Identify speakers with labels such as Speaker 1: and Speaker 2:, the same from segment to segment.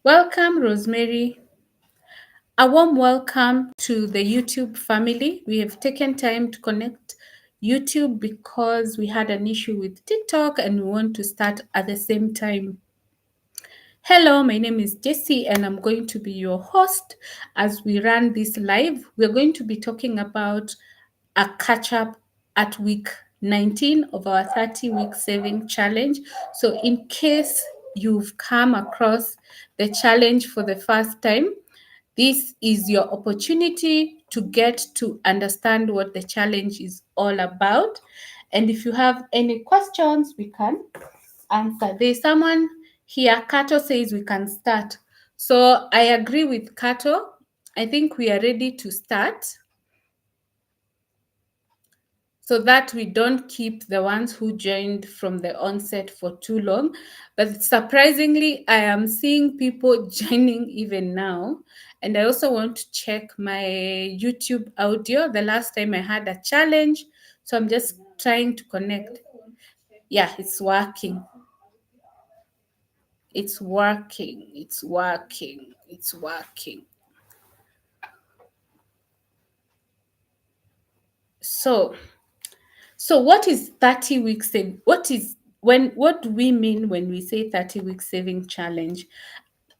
Speaker 1: Welcome, Rosemary. A warm welcome to the YouTube family. We have taken time to connect YouTube because we had an issue with TikTok and we want to start at the same time. Hello, my name is Jessie and I'm going to be your host as we run this live. We're going to be talking about a catch up at week 19 of our 30-week saving challenge. So, in case you've come across the challenge for the first time, this is your opportunity to get to understand what the challenge is all about. And if you have any questions, we can answer. There's someone here, Kato says we can start. So I agree with Kato. I think we are ready to start so that we don't keep the ones who joined from the onset for too long. But surprisingly, I am seeing people joining even now. And I also want to check my YouTube audio. The last time I had a challenge, so I'm just trying to connect. Yeah, it's working. It's working. It's working. It's working. So what is 30 week save? What do we mean when we say 30-week saving challenge?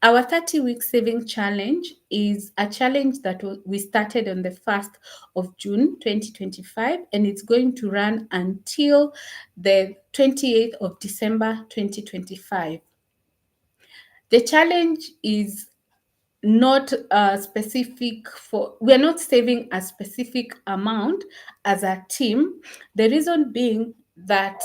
Speaker 1: Our 30-week saving challenge is a challenge that we started on the 1st of June 2025, and it's going to run until the 28th of December 2025. The challenge is not specific for, we're not saving a specific amount as a team. The reason being that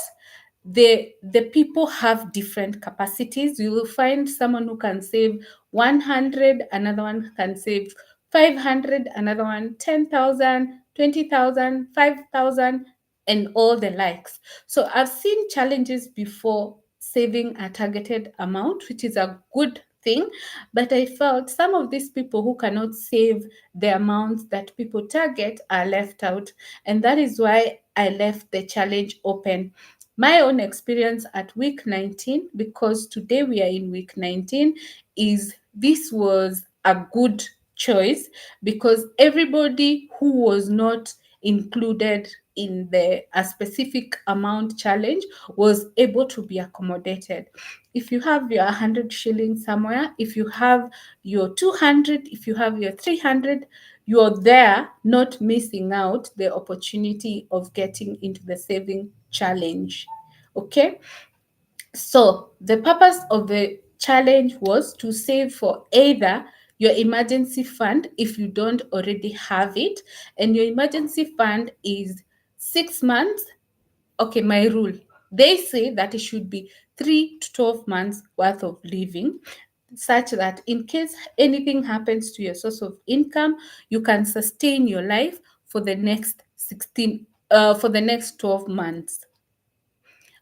Speaker 1: the people have different capacities. You will find someone who can save 100, another one can save 500, another one 10,000, 20,000, 5,000, and all the likes. So I've seen challenges before saving a targeted amount, which is a good thing, but I felt some of these people who cannot save the amounts that people target are left out, and that is why I left the challenge open. My own experience at week 19, because today we are in week 19, is this was a good choice because everybody who was not included in the a specific amount challenge was able to be accommodated. If you have your 100 shillings somewhere, if you have your 200, if you have your 300, you're there, not missing out the opportunity of getting into the saving challenge. Okay, so the purpose of the challenge was to save for either your emergency fund if you don't already have it, and your emergency fund is 6 months. Okay, my rule, they say that it should be 3 to 12 months worth of living, such that in case anything happens to your source of income, you can sustain your life for the next 12 months,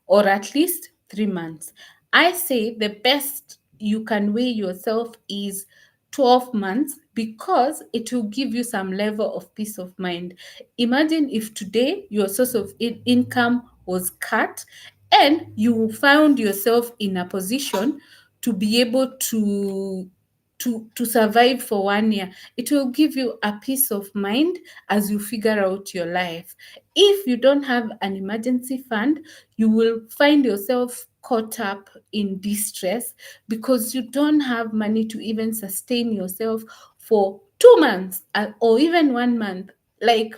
Speaker 1: or at least 3 months. I say the best you can weigh yourself is 12 months because it will give you some level of peace of mind. Imagine if today your source of income was cut and you found yourself in a position to be able to survive for 1 year. It will give you a peace of mind as you figure out your life. If you don't have an emergency fund, you will find yourself caught up in distress because you don't have money to even sustain yourself for 2 months or even 1 month. Like,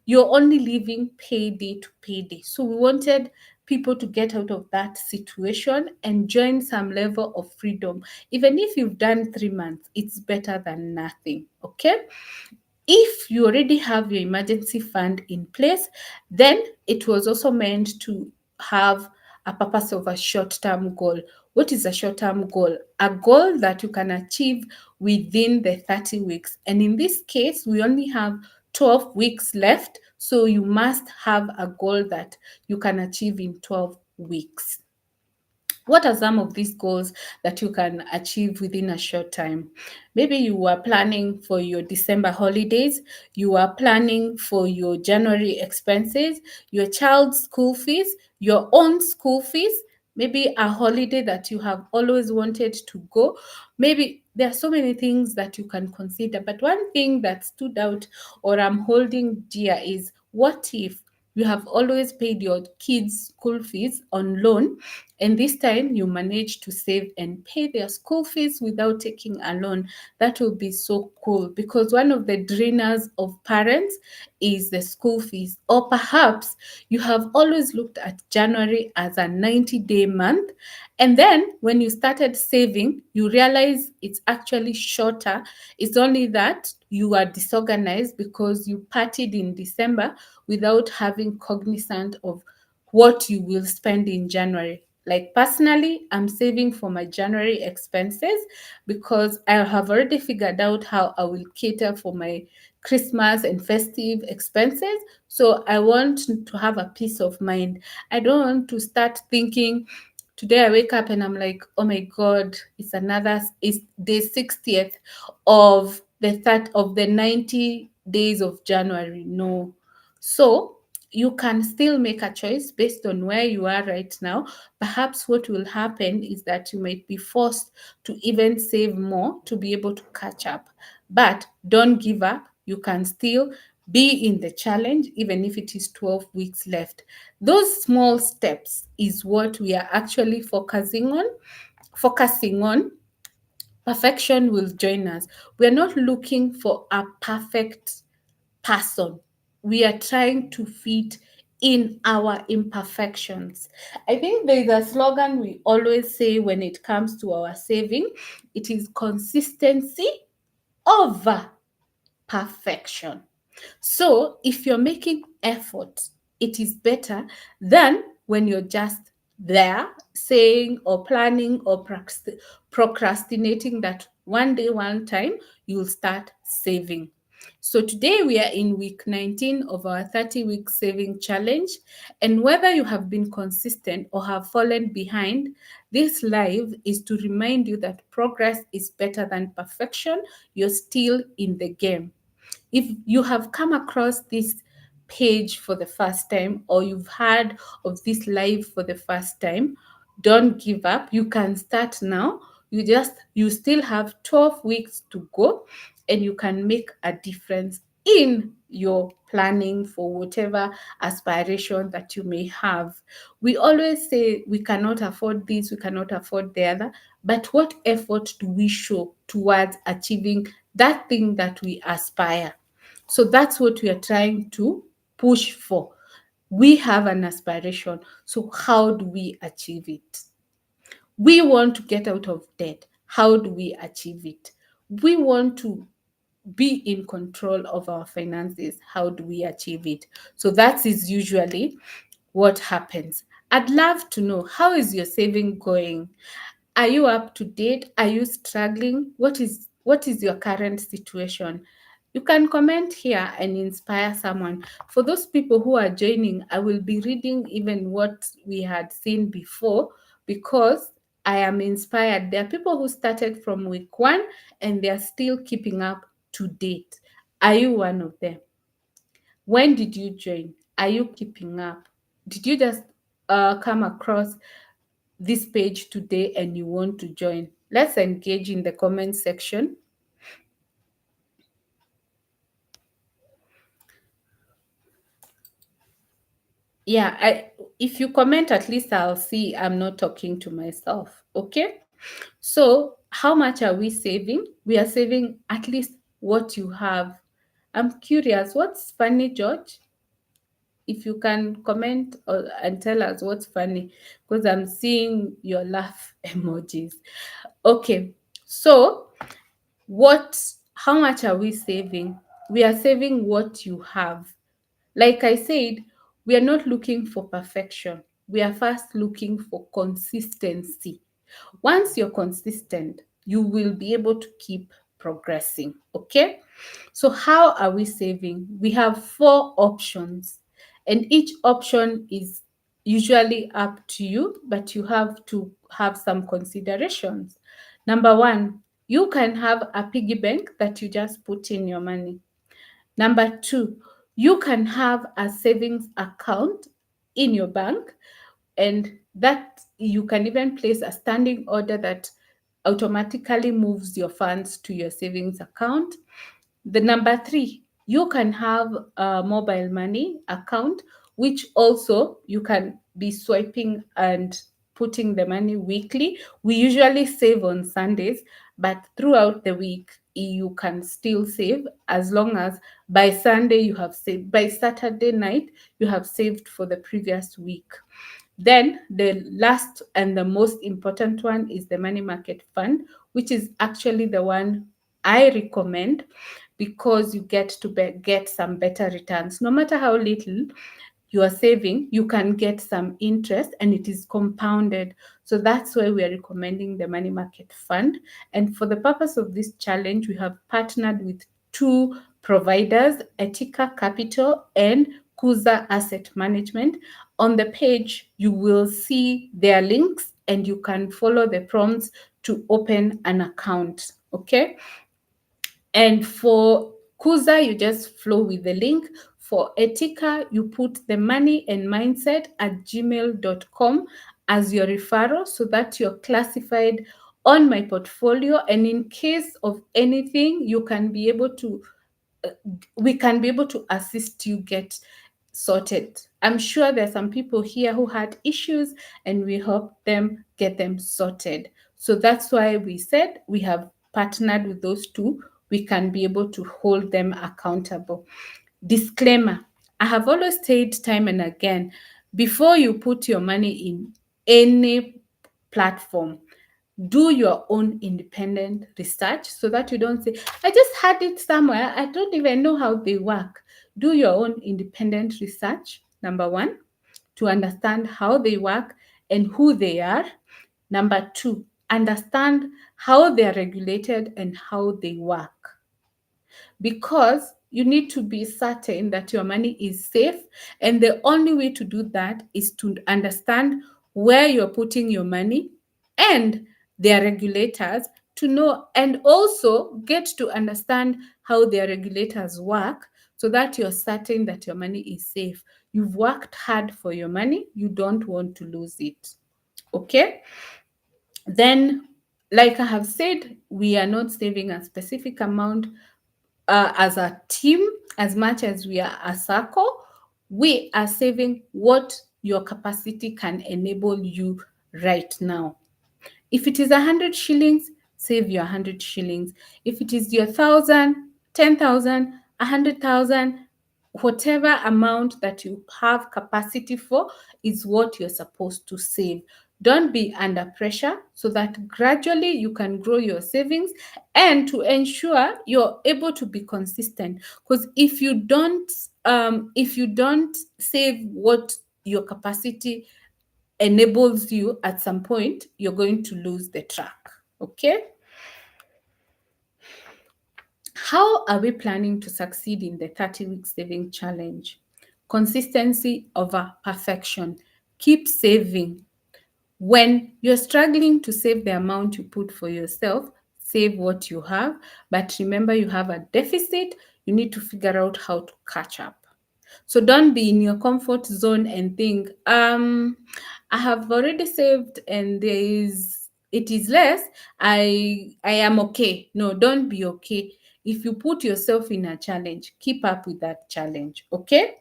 Speaker 1: you're only living payday to payday. So we wanted people to get out of that situation and join some level of freedom. Even if you've done 3 months, it's better than nothing. Okay. If you already have your emergency fund in place, then it was also meant to have a purpose of a short-term goal. What is a short-term goal? A goal that you can achieve within the 30 weeks. And in this case, we only have 12 weeks left. So you must have a goal that you can achieve in 12 weeks. What are some of these goals that you can achieve within a short time? Maybe you are planning for your December holidays, you are planning for your January expenses, your child's school fees, your own school fees. maybe a holiday that you have always wanted to go. Maybe there are so many things that you can consider, but one thing that stood out or I'm holding dear is, what if you have always paid your kids school fees on loan, and this time you manage to save and pay their school fees without taking a loan? That will be so cool, because one of the drainers of parents is the school fees. Or perhaps you have always looked at January as a 90-day month, and then when you started saving, you realize it's actually shorter. It's only that you are disorganized because you partied in December without having cognizant of what you will spend in January. Like personally, I'm saving for my January expenses because I have already figured out how I will cater for my Christmas and festive expenses. So I want to have a peace of mind. I don't want to start thinking, today I wake up and I'm like, oh my God, it's day 60th of the 90 days of January. No. So you can still make a choice based on where you are right now. Perhaps what will happen is that you might be forced to even save more to be able to catch up. But don't give up. You can still be in the challenge, even if it is 12 weeks left. Those small steps is what we are actually focusing on. Perfection will join us. We're not looking for a perfect person. We are trying to fit in our imperfections. I think there is a slogan we always say when it comes to our saving. It is consistency over perfection. So if you're making effort, it is better than when you're just there saying or planning or procrastinating that one day, one time, you'll start saving. So today we are in week 19 of our 30-week saving challenge. And whether you have been consistent or have fallen behind, this live is to remind you that progress is better than perfection. You're still in the game. If you have come across this page for the first time, or you've heard of this live for the first time, don't give up. You can start now. You still have 12 weeks to go, and you can make a difference in your planning for whatever aspiration that you may have. We always say we cannot afford this, we cannot afford the other, but what effort do we show towards achieving that thing that we aspire? So that's what we are trying to push for. We have an aspiration. So how do we achieve it? We want to get out of debt. How do we achieve it? We want to be in control of our finances. How do we achieve it? So that is usually what happens. I'd love to know, how is your saving going? Are you up to date? Are you struggling? What is your current situation? You can comment here and inspire someone. For those people who are joining, I will be reading even what we had seen before, because I am inspired. There are people who started from week 1 and they are still keeping up to date. Are you one of them? When did you join? Are you keeping up? Did you just come across this page today and you want to join? Let's engage in the comment section. Yeah, if you comment, at least I'll see I'm not talking to myself. Okay. So, how much are we saving? We are saving at least what you have. I'm curious, what's funny, George? If you can comment and tell us what's funny, because I'm seeing your laugh emojis. Okay. So, how much are we saving? We are saving what you have. Like I said, we are not looking for perfection. We are first looking for consistency. Once you're consistent, you will be able to keep progressing. Okay. So, how are we saving? We have 4 options, and each option is usually up to you, but you have to have some considerations. Number 1, you can have a piggy bank that you just put in your money. Number 2, you can have a savings account in your bank, and that you can even place a standing order that automatically moves your funds to your savings account. The number three, you can have a mobile money account, which also you can be swiping and putting the money weekly. We usually save on Sundays, but throughout the week, you can still save as long as by Sunday you have saved, by Saturday night, you have saved for the previous week. Then the last and the most important one is the money market fund, which is actually the one I recommend because you get to get some better returns. No matter how little you are saving, you can get some interest and it is compounded. So that's why we are recommending the money market fund. And for the purpose of this challenge, we have partnered with two providers, Etika Capital and Kuza Asset Management. On the page, you will see their links and you can follow the prompts to open an account. Okay. And for Kuza, you just flow with the link. For Etika, you put the money and mindset at gmail.com as your referral so that you're classified on my portfolio. And in case of anything, you can be able to we can be able to assist you get sorted. I'm sure there are some people here who had issues and we help them get them sorted. So that's why we said we have partnered with those two. We can be able to hold them accountable. Disclaimer, I have always said time and again, before you put your money in any platform, do your own independent research so that you don't say, I just had it somewhere. I don't even know how they work. Do your own independent research, number one, to understand how they work and who they are. Number two, understand how they are regulated and how they work, because you need to be certain that your money is safe. And the only way to do that is to understand where you're putting your money and their regulators, to know and also get to understand how their regulators work so that you're certain that your money is safe. You've worked hard for your money, you don't want to lose it. Okay? Then, like I have said, we are not saving a specific amount as a team, as much as we are a circle. We are saving what your capacity can enable you right now. If it is 100 shillings, save your 100 shillings. If it is your 1,000, 10,000, 100,000, whatever amount that you have capacity for is what you're supposed to save. Don't be under pressure so that gradually you can grow your savings and to ensure you're able to be consistent. Because if you don't save what your capacity enables you, at some point you're going to lose the track. Okay, how are we planning to succeed in the 30-week saving challenge? Consistency over perfection. Keep saving. When you're struggling to save the amount you put for yourself, save what you have, but remember you have a deficit. You need to figure out how to catch up. So don't be in your comfort zone and think, I have already saved and it is less. I am okay. No, don't be okay. If you put yourself in a challenge, keep up with that challenge. Okay?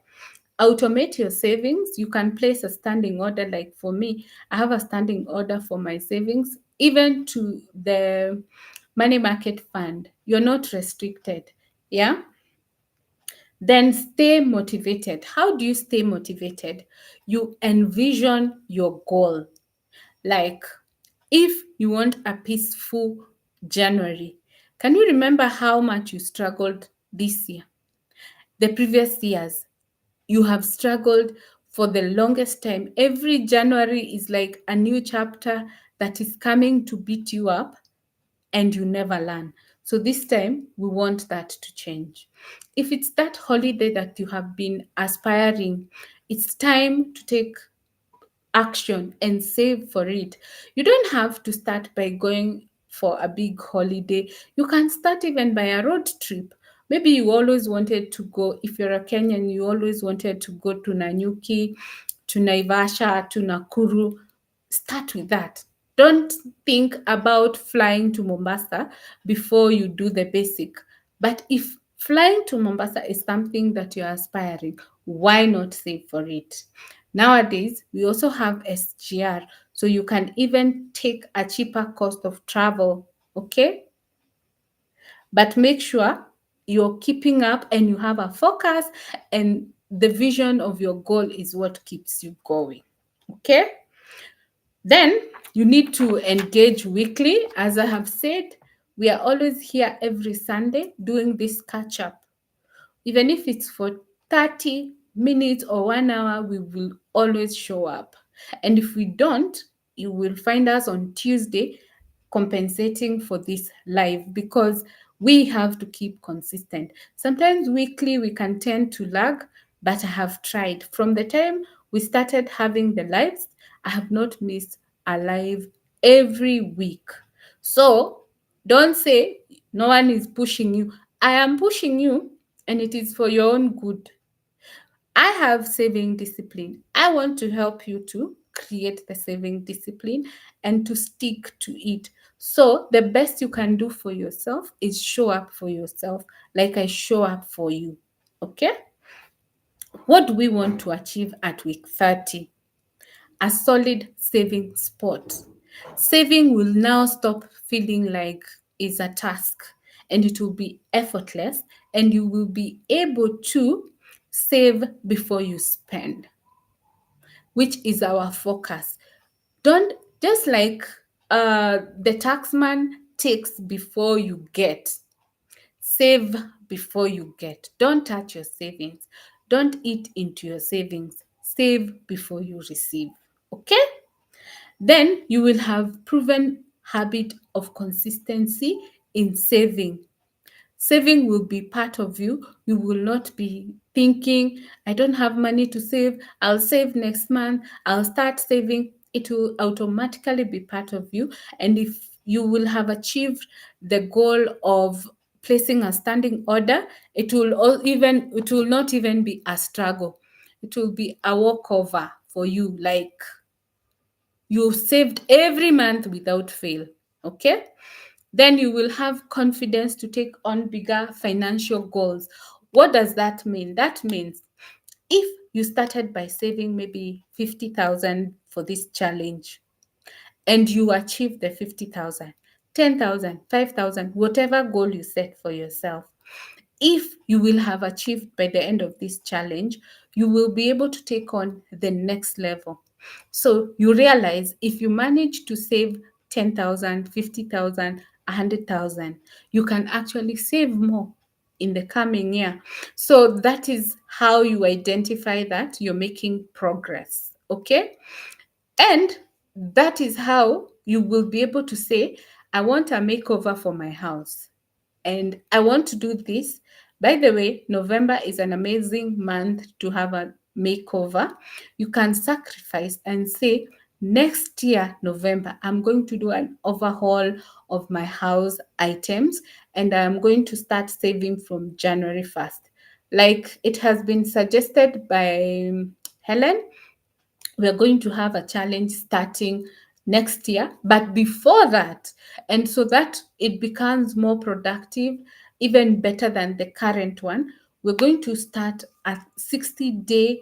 Speaker 1: Automate your savings. You can place a standing order. Like for me, I have a standing order for my savings, even to the money market fund. You're not restricted. Yeah. Then stay motivated. How do you stay motivated? You envision your goal. Like if you want a peaceful January, can you remember how much you struggled this year? The previous years, you have struggled for the longest time. Every January is like a new chapter that is coming to beat you up and you never learn. So this time, we want that to change. If it's that holiday that you have been aspiring, it's time to take action and save for it. You don't have to start by going for a big holiday. You can start even by a road trip. Maybe you always wanted to go, if you're a Kenyan, you always wanted to go to Nanyuki, to Naivasha, to Nakuru. Start with that. Don't think about flying to Mombasa before you do the basic. But if flying to Mombasa is something that you're aspiring, why not save for it? Nowadays, we also have SGR, so you can even take a cheaper cost of travel, okay? But make sure you're keeping up and you have a focus, and the vision of your goal is what keeps you going, okay? Then you need to engage weekly. As I have said, we are always here every Sunday doing this catch up. Even if it's for 30 minutes or 1 hour, we will always show up. And if we don't, you will find us on Tuesday compensating for this live, because we have to keep consistent. Sometimes weekly we can tend to lag, but I have tried. From the time we started having the lives, I have not missed a live every week. So don't say no one is pushing you. I am pushing you, and it is for your own good. I have saving discipline. I want to help you to create the saving discipline and to stick to it. So, the best you can do for yourself is show up for yourself like I show up for you. Okay? What do we want to achieve at week 30? A solid saving spot. Saving will now stop feeling like it's a task, and it will be effortless, and you will be able to save before you spend, which is our focus. Don't just like the taxman takes before you get, save before you get. Don't touch your savings. Don't eat into your savings. Save before you receive. Okay? Then you will have proven habit of consistency in saving. Saving will be part of you. You will not be thinking, I don't have money to save. I'll save next month. I'll start saving. It will automatically be part of you. And if you will have achieved the goal of placing a standing order, it will not even be a struggle. It will be a walkover for you, like you've saved every month without fail. Okay? Then you will have confidence to take on bigger financial goals. What does that mean? That means if you started by saving maybe 50,000 for this challenge and you achieve the 50,000, 10,000, 5,000, whatever goal you set for yourself, if you will have achieved by the end of this challenge, you will be able to take on the next level. So you realize if you manage to save 10,000, 50,000, 100,000, you can actually save more in the coming year. So that is how you identify that you're making progress. Okay. And that is how you will be able to say, I want a makeover for my house and I want to do this. By the way, November is an amazing month to have a makeover. You can sacrifice and say, next year, November, I'm going to do an overhaul of my house items and I'm going to start saving from January 1st. Like it has been suggested by Helen, we're going to have a challenge starting next year, but before that, and so that it becomes more productive, even better than the current one, we're going to start a 60-day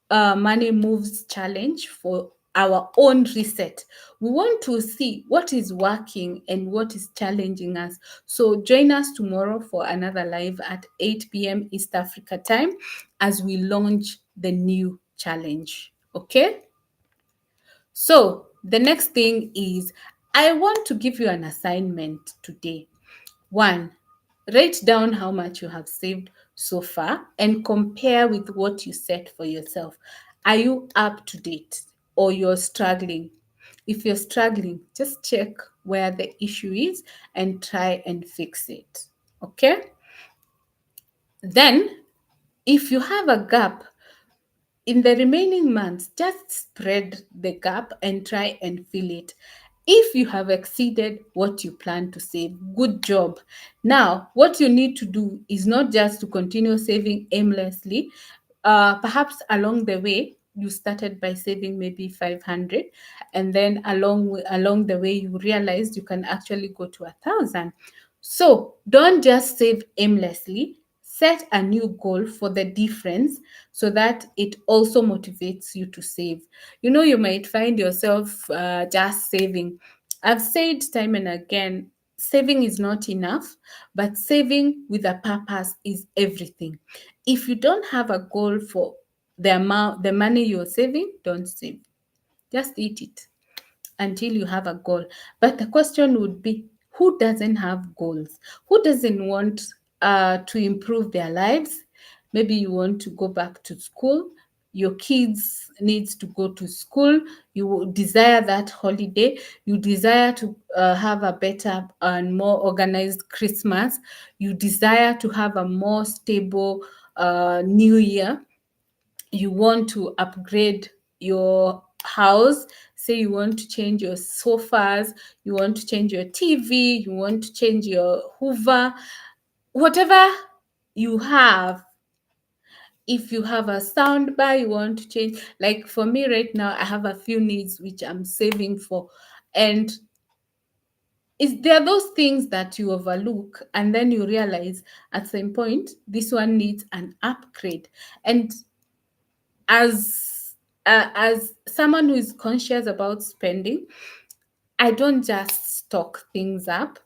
Speaker 1: money moves challenge for our own reset. We want to see what is working and what is challenging us. So join us tomorrow for another live at 8 p.m. East Africa time as we launch the new challenge. Okay? So the next thing is I want to give you an assignment today. One, write down how much you have saved so far and compare with what you set for yourself. Are you up to date or you're struggling? If you're struggling, just check where the issue is and try and fix it. Okay? Then, if you have a gap, in the remaining months, just spread the gap and try and fill it. If you have exceeded what you plan to save, good job. Now, what you need to do is not just to continue saving aimlessly. Perhaps along the way, you started by saving maybe 500, and then along the way you realized you can actually go to 1,000. So don't just save aimlessly. Set a new goal for the difference so that it also motivates you to save. You might find yourself just saving. I've said time and again, saving is not enough, but saving with a purpose is everything. If you don't have a goal for the money you're saving, don't save. Just eat it until you have a goal. But the question would be, who doesn't have goals? Who doesn't want to improve their lives? Maybe you want to go back to school. Your kids needs to go to school. You desire that holiday. You desire to have a better and more organized Christmas. You desire to have a more stable New Year. You want to upgrade your house. Say you want to change your sofas, you want to change your TV, you want to change your hoover, whatever you have. If you have a sound bar you want to change, like for me right now, I have a few needs which I'm saving for. And is there are those things that you overlook and then you realize at some point this one needs an upgrade. And as someone who is conscious about spending, I don't just stock things up.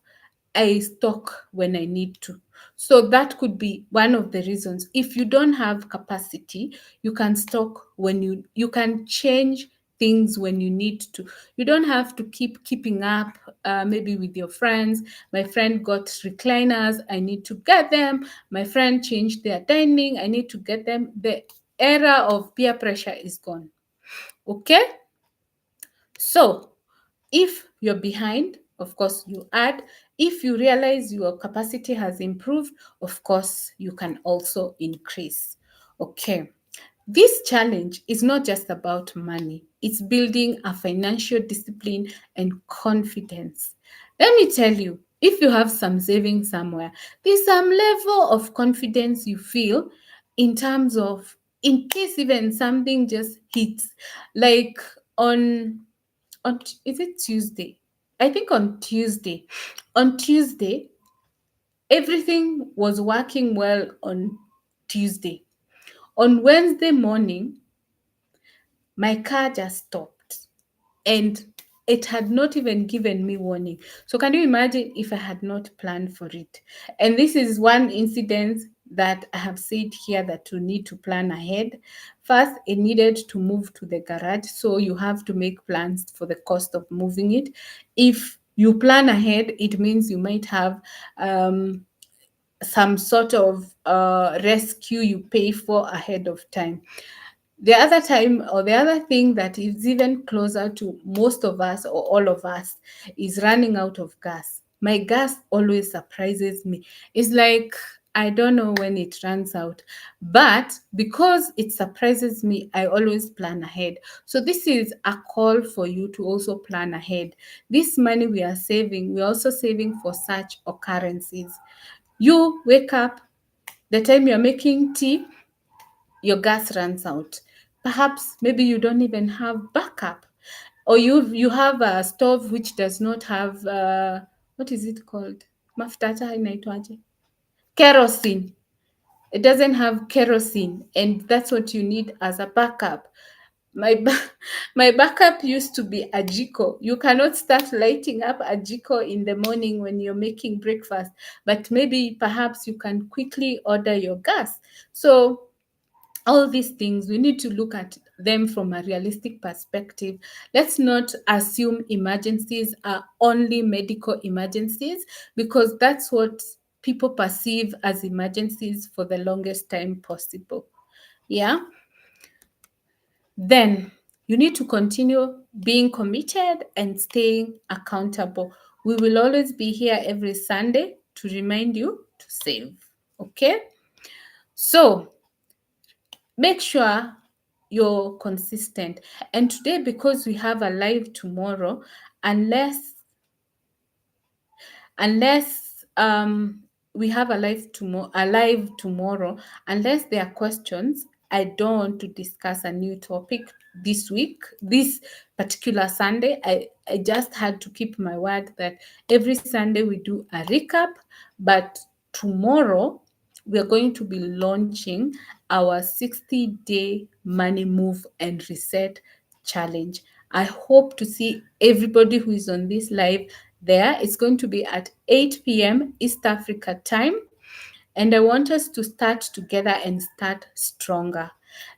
Speaker 1: I stock when I need to. So that could be one of the reasons. If you don't have capacity, you can stock when you can change things when you need to. You don't have to keeping up maybe with your friends. My friend got recliners, I need to get them. My friend changed their dining, I need to get them. The era of peer pressure is gone. Okay? So if you're behind, of course, you add. If you realize your capacity has improved, of course, you can also increase. Okay. This challenge is not just about money, it's building a financial discipline and confidence. Let me tell you, if you have some savings somewhere, there's some level of confidence you feel in terms of, in case even something just hits, like on is it Tuesday? I think on Tuesday. On Tuesday, everything was working well on Tuesday. On Wednesday morning, my car just stopped and it had not even given me warning. So can you imagine if I had not planned for it? And this is one incident that I have said here that you need to plan ahead. First, it needed to move to the garage, so you have to make plans for the cost of moving it. If you plan ahead, it means you might have some sort of rescue you pay for ahead of time. The other time, or the other thing that is even closer to most of us or all of us, is running out of gas. My gas always surprises me. It's like I don't know when it runs out, but because it surprises me, I always plan ahead. So this is a call for you to also plan ahead. This money we are saving, we're also saving for such occurrences. You wake up, the time you're making tea, your gas runs out. Perhaps maybe you don't even have backup, or you have a stove which does not have what is it called? Mafuta hata inaitwaje? Kerosene. It doesn't have kerosene, and that's what you need as a backup. My backup used to be a jiko. You cannot start lighting up a jiko in the morning when you're making breakfast, but maybe perhaps you can quickly order your gas. So all these things, we need to look at them from a realistic perspective. Let's not assume emergencies are only medical emergencies, because that's what people perceive as emergencies for the longest time possible. Yeah. Then you need to continue being committed and staying accountable. We will always be here every Sunday to remind you to save. Okay. So make sure you're consistent. And today, because we have a live tomorrow, unless we have a live tomorrow, unless there are questions, I don't want to discuss a new topic this week, this particular Sunday. I just had to keep my word that every Sunday we do a recap, but tomorrow we are going to be launching our 60-day money move and reset challenge. I hope to see everybody who is on this live there. It's going to be at 8 p.m. East Africa time. And I want us to start together and start stronger.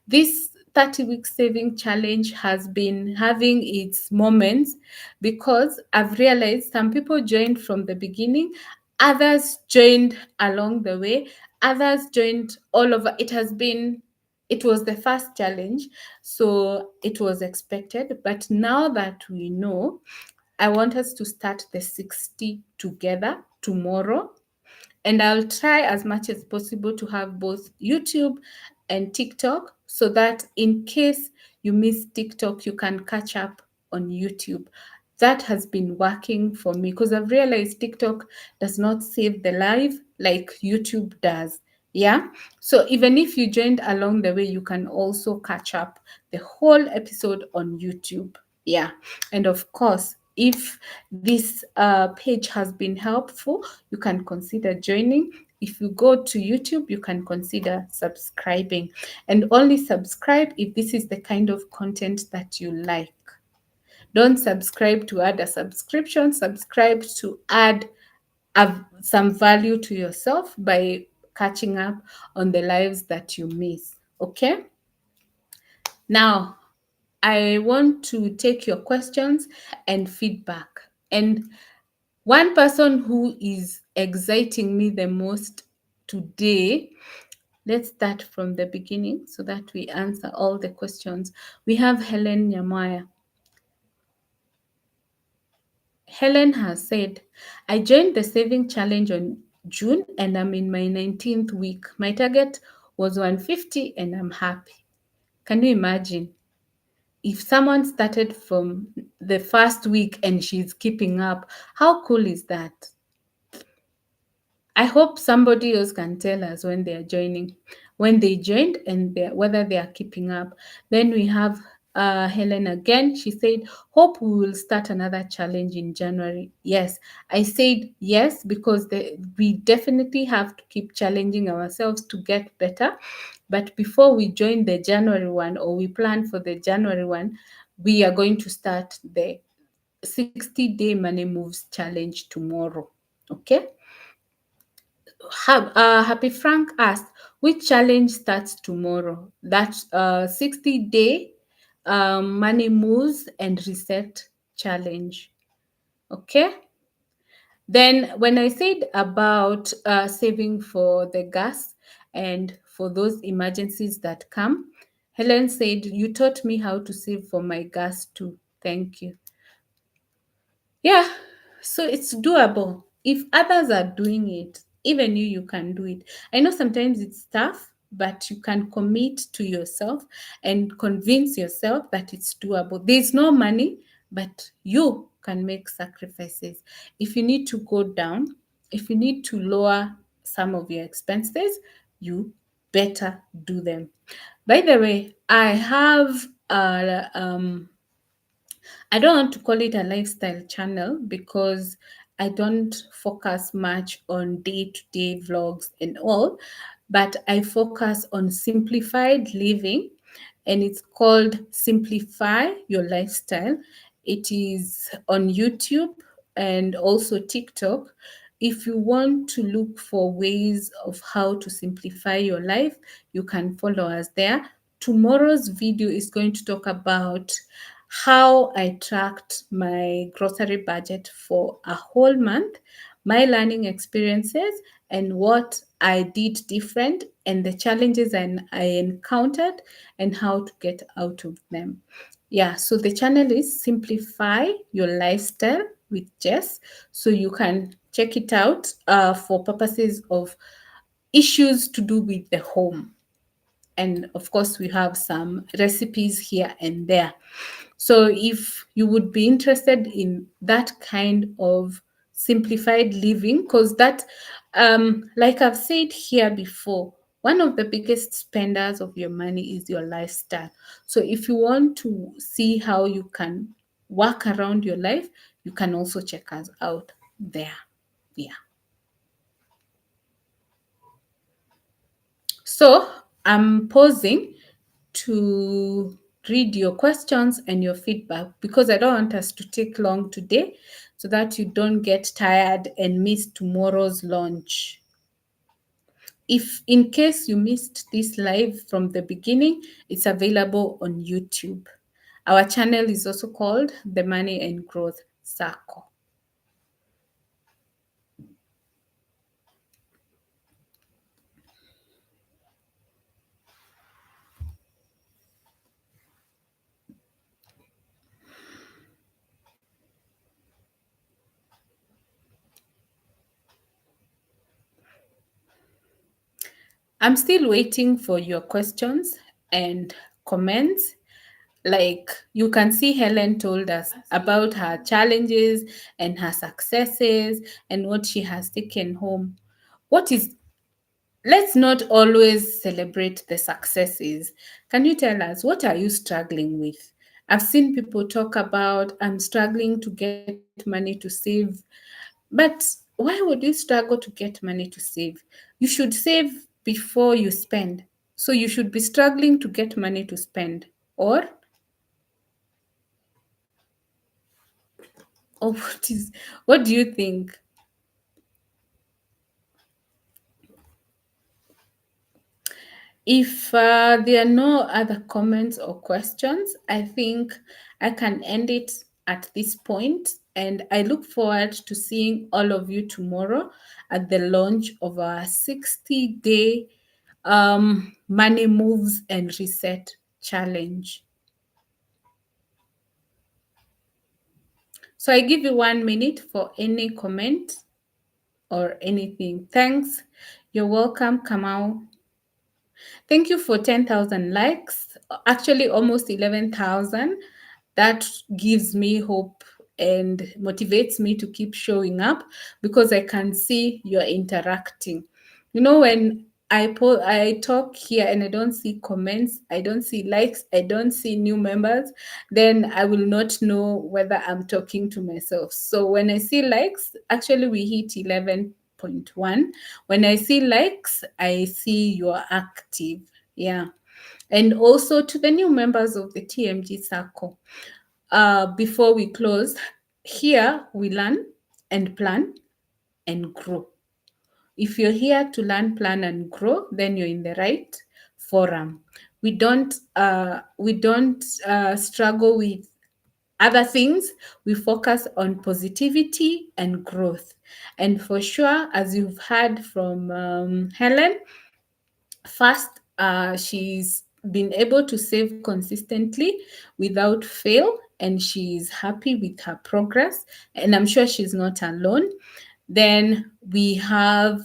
Speaker 1: This 30-week saving challenge has been having its moments because I've realized some people joined from the beginning, others joined along the way, others joined all over. It was the first challenge, so it was expected. But now that we know, I want us to start the 60 together tomorrow, and I'll try as much as possible to have both YouTube and TikTok so that in case you miss TikTok, you can catch up on YouTube. That has been working for me because I've realized TikTok does not save the live like YouTube does. Yeah. So even if you joined along the way, you can also catch up the whole episode on YouTube. Yeah. And of course, if this page has been helpful, you can consider joining. If you go to YouTube, you can consider subscribing, and only subscribe if this is the kind of content that you like. Don't subscribe to add a subscription. Subscribe to add some value to yourself by catching up on the lives that you miss. Okay? Now, I want to take your questions and feedback. And one person who is exciting me the most today, let's start from the beginning so that we answer all the questions. We have Helen Nyamaya. Helen has said, I joined the saving challenge on June and I'm in my 19th week. My target was 150 and I'm happy. Can you imagine? If someone started from the first week and she's keeping up, how cool is that? I hope somebody else can tell us when they are joining, when they joined, and whether they are keeping up. Then we have Helen again. She said, hope we will start another challenge in January. Yes, I said yes because we definitely have to keep challenging ourselves to get better. But before we join the January one, or we plan for the January one, we are going to start the 60-day money moves challenge tomorrow. Okay? Happy Frank asked, which challenge starts tomorrow? That's 60-day money moves and reset challenge. Okay. Then when I said about saving for the gas and for those emergencies that come, Helen said, you taught me how to save for my gas too. Thank you. Yeah, so it's doable. If others are doing it, even you can do it. I know sometimes it's tough, but you can commit to yourself and convince yourself that it's doable. There's no money, but you can make sacrifices. If you need to go down, if you need to lower some of your expenses, you better do them. By the way, I don't want to call it a lifestyle channel because I don't focus much on day-to-day vlogs and all, but I focus on simplified living, and it's called Simplify Your Lifestyle. It is on YouTube and also TikTok. If you want to look for ways of how to simplify your life, you can follow us there. Tomorrow's video is going to talk about how I tracked my grocery budget for a whole month, my learning experiences, and what I did different, and the challenges I encountered, and how to get out of them. Yeah, so the channel is Simplify Your Lifestyle with Jess. So you can check it out for purposes of issues to do with the home. And of course, we have some recipes here and there. So if you would be interested in that kind of simplified living, because that, like I've said here before, One of the biggest spenders of your money is your lifestyle. So if you want to see how you can work around your life, you can also check us out there. Yeah. So I'm pausing to read your questions and your feedback because I don't want us to take long today so that you don't get tired and miss tomorrow's launch. If in case you missed this live from the beginning, it's available on YouTube. Our channel is also called the Money and Growth Circle. I'm still waiting for your questions and comments. Like you can see, Helen told us about her challenges and her successes and what she has taken home. What is, let's not always celebrate the successes. Can you tell us what are you struggling with? I've seen people talk about, I'm struggling to get money to save. But why would you struggle to get money to save? You should save before you spend. So you should be struggling to get money to spend. Or what do you think? If there are no other comments or questions, I think I can end it at this point. And I look forward to seeing all of you tomorrow at the launch of our 60-day Money Moves and Reset Challenge. So I give you 1 minute for any comment or anything. Thanks. You're welcome, Kamau. Thank you for 10,000 likes, actually almost 11,000. That gives me hope and motivates me to keep showing up because I can see you're interacting. You know, when I talk here and I don't see comments, I don't see likes, I don't see new members, then I will not know whether I'm talking to myself. So when I see likes, actually we hit 11.1. When I see likes, I see you're active. Yeah. And also to the new members of the TMG Circle, before we close, here we learn and plan and grow. If you're here to learn, plan, and grow, then you're in the right forum. We don't struggle with other things. We focus on positivity and growth. And for sure, as you've heard from Helen, first, she's been able to save consistently without fail, and she's happy with her progress. And I'm sure she's not alone. Then we have,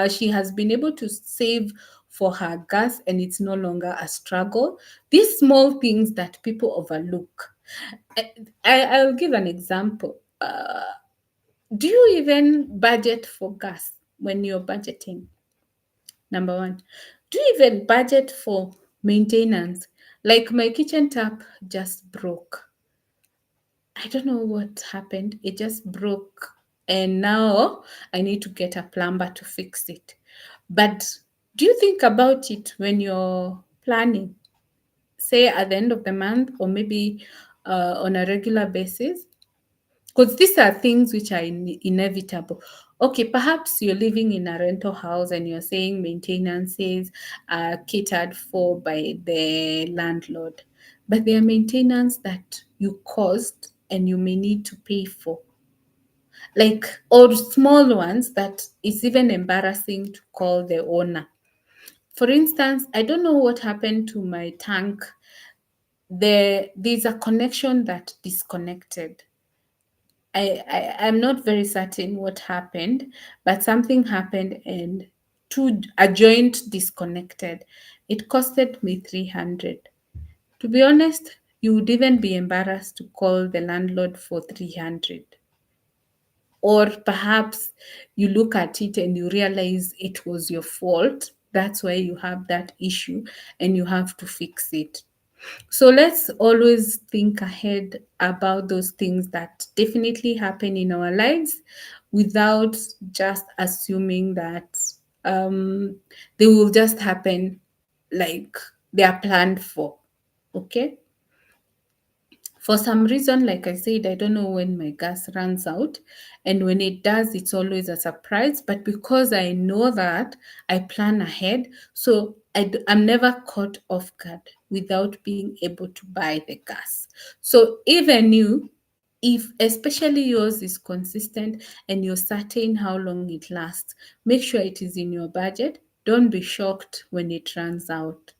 Speaker 1: she has been able to save for her gas, and it's no longer a struggle. These small things that people overlook. I'll give an example. Do you even budget for gas when you're budgeting? Number one, do you even budget for maintenance? Like my kitchen tap just broke. I don't know what happened. It just broke. And now I need to get a plumber to fix it. But do you think about it when you're planning, say at the end of the month or maybe on a regular basis? Because these are things which are inevitable. Okay, perhaps you're living in a rental house and you're saying maintenances are catered for by the landlord, but there are maintenance that you caused and you may need to pay for, like, or small ones that it's even embarrassing to call the owner. For instance, I don't know what happened to my tank. There's a connection that disconnected. I'm not very certain what happened, but something happened and a joint disconnected. It costed me 300. To be honest, you would even be embarrassed to call the landlord for 300. Or perhaps you look at it and you realize it was your fault That's why you have that issue and you have to fix it. So let's always think ahead about those things that definitely happen in our lives without just assuming that um, they will just happen like they are planned for. Okay. For some reason, like I said, I don't know when my gas runs out. And when it does, it's always a surprise. But because I know that, I plan ahead. So I'm never caught off guard without being able to buy the gas. So even you, if especially yours is consistent and you're certain how long it lasts, make sure it is in your budget. Don't be shocked when it runs out.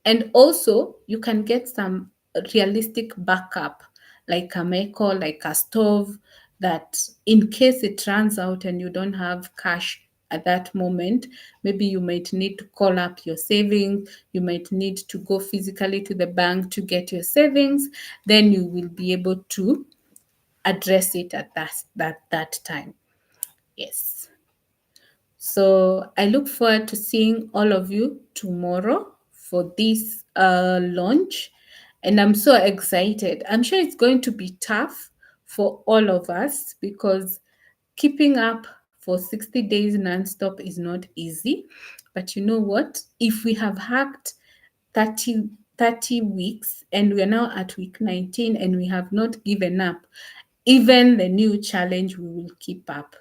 Speaker 1: And also, you can get some realistic backup, like a Meko, like a stove, that in case it runs out and you don't have cash at that moment, maybe you might need to call up your savings, you might need to go physically to the bank to get your savings, then you will be able to address it at that time. Yes. So I look forward to seeing all of you tomorrow for this launch. And I'm so excited. I'm sure it's going to be tough for all of us because keeping up for 60 days nonstop is not easy. But you know what? If we have hacked 30 weeks and we are now at week 19 and we have not given up, even the new challenge we will keep up.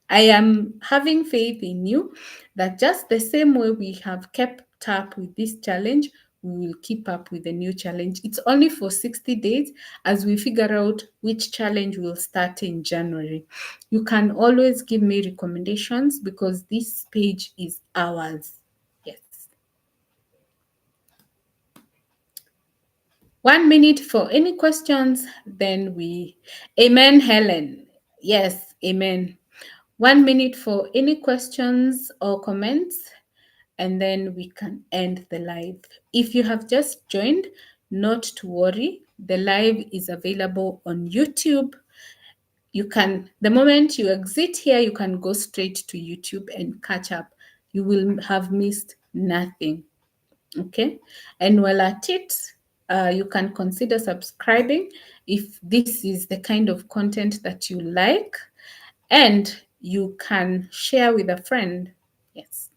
Speaker 1: I am having faith in you that just the same way we have kept up with this challenge, we will keep up with the new challenge. It's only for 60 days as we figure out which challenge will start in January. You can always give me recommendations because this page is ours. Yes. 1 minute for any questions, then we. Amen, Helen. Yes, amen. 1 minute for any questions or comments, and then we can end the live. If you have just joined, not to worry. The live is available on YouTube. You can, the moment you exit here, you can go straight to YouTube and catch up. You will have missed nothing. Okay. And while at it, you can consider subscribing if this is the kind of content that you like, and you can share with a friend. Yes.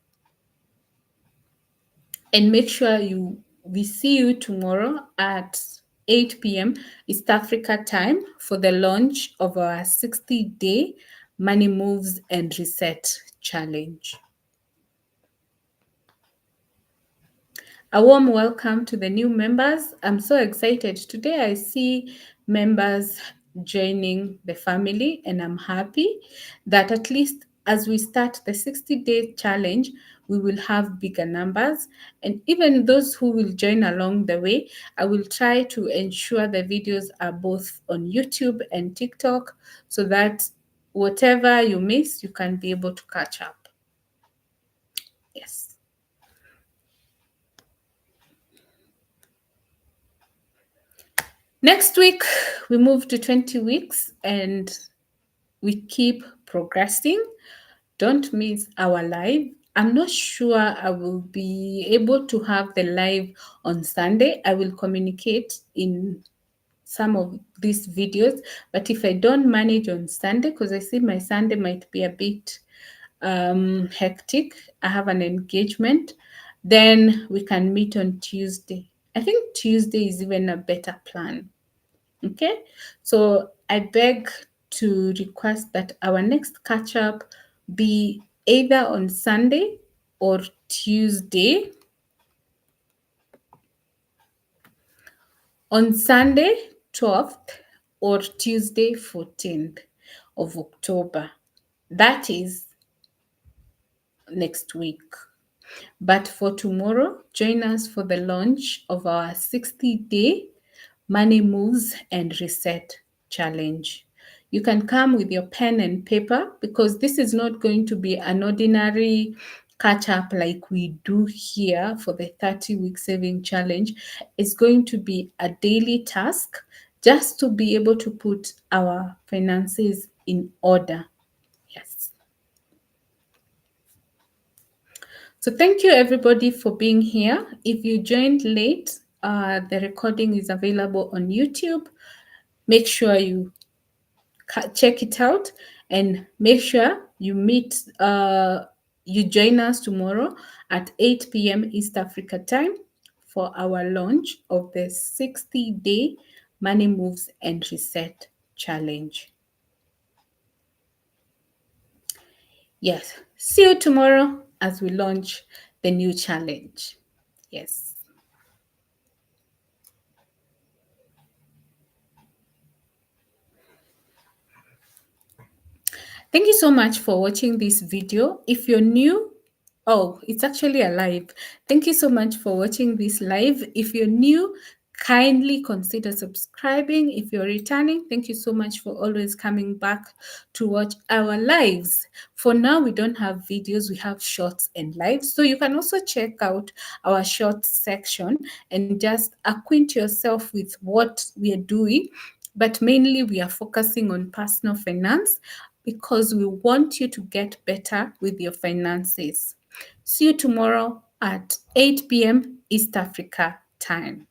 Speaker 1: And make sure we see you tomorrow at 8 p.m. East Africa time for the launch of our 60-day Money Moves and Reset challenge. A warm welcome to the new members. I'm so excited. Today I see members joining the family, and I'm happy that at least as we start the 60-day challenge, we will have bigger numbers. And even those who will join along the way, I will try to ensure the videos are both on YouTube and TikTok so that whatever you miss, you can be able to catch up. Yes. Next week, we move to 20 weeks and we keep progressing. Don't miss our live. I'm not sure I will be able to have the live on Sunday. I will communicate in some of these videos, but if I don't manage on Sunday, because I see my Sunday might be a bit hectic, I have an engagement, then we can meet on Tuesday. I think Tuesday is even a better plan. Okay, so I beg to request that our next catch up be either on Sunday or Tuesday. On Sunday 12th or Tuesday 14th of October. That is next week. But for tomorrow, join us for the launch of our 60-day Money Moves and Reset challenge. You can come with your pen and paper because this is not going to be an ordinary catch up like we do here for the 30-week saving challenge. It's going to be a daily task just to be able to put our finances in order. Yes. So thank you everybody for being here. If you joined late, the recording is available on YouTube. Make sure you check it out and make sure you join us tomorrow at 8 p.m. East Africa time for our launch of the 60-day Money Moves and Reset Challenge. Yes, see you tomorrow as we launch the new challenge. Yes. Thank you so much for watching this video. If you're new, oh, it's actually a live. Thank you so much for watching this live. If you're new, kindly consider subscribing. If you're returning, thank you so much for always coming back to watch our lives. For now, we don't have videos, we have shorts and lives. So you can also check out our shorts section and just acquaint yourself with what we are doing. But mainly, we are focusing on personal finance because we want you to get better with your finances. See you tomorrow at 8 p.m. East Africa time.